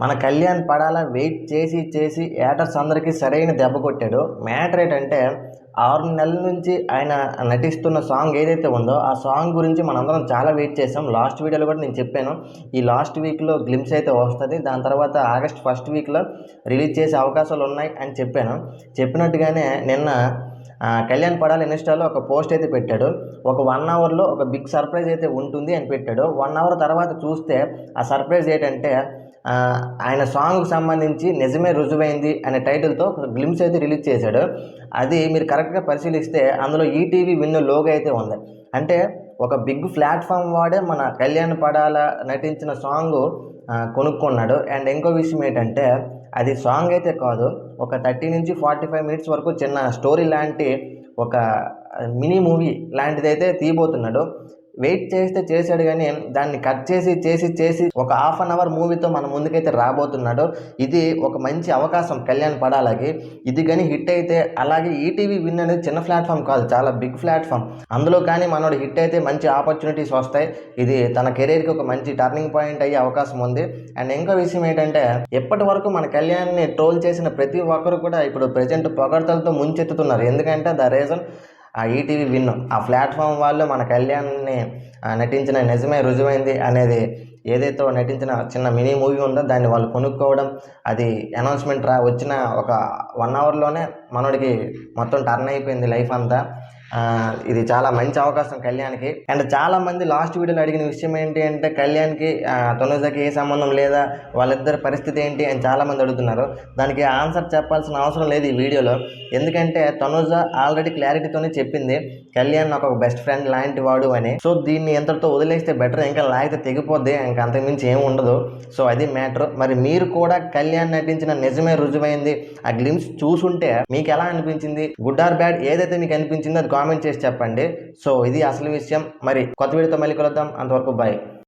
మన కళ్యాణ్ పడాల వెయిట్ చేసి చేసి యాటర్స్ అందరికీ సరైన దెబ్బ కొట్టాడు. మ్యాటర్ ఏంటంటే 6 నెలల నుంచి ఆయన నటిస్తున్న సాంగ్ ఏదైతే ఉందో ఆ సాంగ్ గురించి మనందరం చాలా వెయిట్ చేసాం. లాస్ట్ వీడియోలో కూడా నేను చెప్పాను, ఈ లాస్ట్ వీక్లో గ్లిమ్స్ అయితే వస్తుంది, దాని తర్వాత ఆగస్ట్ ఫస్ట్ వీక్లో రిలీజ్ చేసే అవకాశాలు ఉన్నాయి అని చెప్పాను. చెప్పినట్టుగానే నిన్న కళ్యాణ్ పడాల ఇన్స్టాలో ఒక పోస్ట్ అయితే పెట్టాడు. ఒక 1 అవర్లో ఒక బిగ్ సర్ప్రైజ్ అయితే ఉంటుంది అని పెట్టాడు. 1 అవర్ తర్వాత చూస్తే ఆ సర్ప్రైజ్ ఏంటంటే ఆయన సాంగ్కి సంబంధించి నిజమే రుజువైంది అనే టైటిల్తో ఒక గ్లిమ్స్ అయితే రిలీజ్ చేశాడు. అది మీరు కరెక్ట్గా పరిశీలిస్తే అందులో ఈటీవీ విన్ లోగో అయితే ఉంది. అంటే ఒక బిగ్ ప్లాట్ఫామ్ వాడే మన కళ్యాణ్ పడాల నటించిన సాంగ్ కొనుక్కున్నాడు. అండ్ ఇంకో విషయం ఏంటంటే అది సాంగ్ అయితే కాదు, ఒక 30 నుంచి 45 మినిట్స్ వరకు చిన్న స్టోరీ లాంటి ఒక మినీ మూవీ లాంటిదైతే తీయబోతున్నాడు. వెయిట్ చేస్తే చేశాడు, కానీ దాన్ని కట్ చేసి చేసి చేసి ఒక హాఫ్ అన్ అవర్ మూవీతో మన ముందుకైతే రాబోతున్నాడు. ఇది ఒక మంచి అవకాశం కళ్యాణ్ పడాలకి. ఇది కానీ హిట్ అయితే, అలాగే ఈటీవీ విన్ అనేది చిన్న ప్లాట్ఫామ్ కాదు, చాలా బిగ్ ప్లాట్ఫామ్. అందులో కానీ మనోడు హిట్ అయితే మంచి ఆపర్చునిటీస్ వస్తాయి. ఇది తన కెరీర్కి ఒక మంచి టర్నింగ్ పాయింట్ అయ్యే అవకాశం ఉంది. అండ్ ఇంకో విషయం ఏంటంటే ఎప్పటి వరకు మన కళ్యాణ్ని ట్రోల్ చేసిన ప్రతి ఒక్కరు కూడా ఇప్పుడు ప్రజెంట్ పొగడ్తలతో ముంచెత్తుతున్నారు. ఎందుకంటే ద రీజన్ ఆ ఈటీవీ విన్, ఆ ప్లాట్ఫామ్ వాళ్ళు మన కళ్యాణ్ని నటించిన నిజమే రుజువైంది అనేది ఏదైతే నటించిన చిన్న మినీ మూవీ ఉందో దాన్ని వాళ్ళు కొనుక్కోవడం, అది అనౌన్స్మెంట్ వచ్చిన ఒక 1 అవర్లోనే మనోడికి మొత్తం టర్న్ అయిపోయింది లైఫ్ అంతా. ఇది చాలా మంచి అవకాశం కళ్యాణ్కి. అండ్ చాలామంది లాస్ట్ వీడియోలో అడిగిన విషయం ఏంటి అంటే కళ్యాణ్కి తనుజకి ఏ సంబంధం లేదా, వాళ్ళిద్దరి పరిస్థితి ఏంటి అని చాలామంది అడుగుతున్నారు. దానికి ఆన్సర్ చెప్పాల్సిన అవసరం లేదు ఈ వీడియోలో. ఎందుకంటే తనుజ ఆల్రెడీ క్లారిటీతోనే చెప్పింది కళ్యాణ్ నాకు ఒక బెస్ట్ ఫ్రెండ్ లాంటి వాడు అని. సో దీన్ని ఎంతటితో వదిలేస్తే బెటర్, ఇంకా లాగితే తెగిపోద్ది, ఇంకా అంతకుమించి ఏమి ఉండదు. సో అది మ్యాటర్. మరి మీరు కూడా కళ్యాణ్ నటించిన నిజమే రుజువైంది ఆ గ్లిమ్స్ చూసుంటే మీకు ఎలా అనిపించింది, గుడ్ ఆర్ బ్యాడ్, ఏదైతే మీకు అనిపించిందో అది కామెంట్ చేసి చెప్పండి. సో ఇది అసలు విషయం. మరి కొత్త వీడియోతో మళ్ళీ కలుద్దాం. అంతవరకు బాయ్.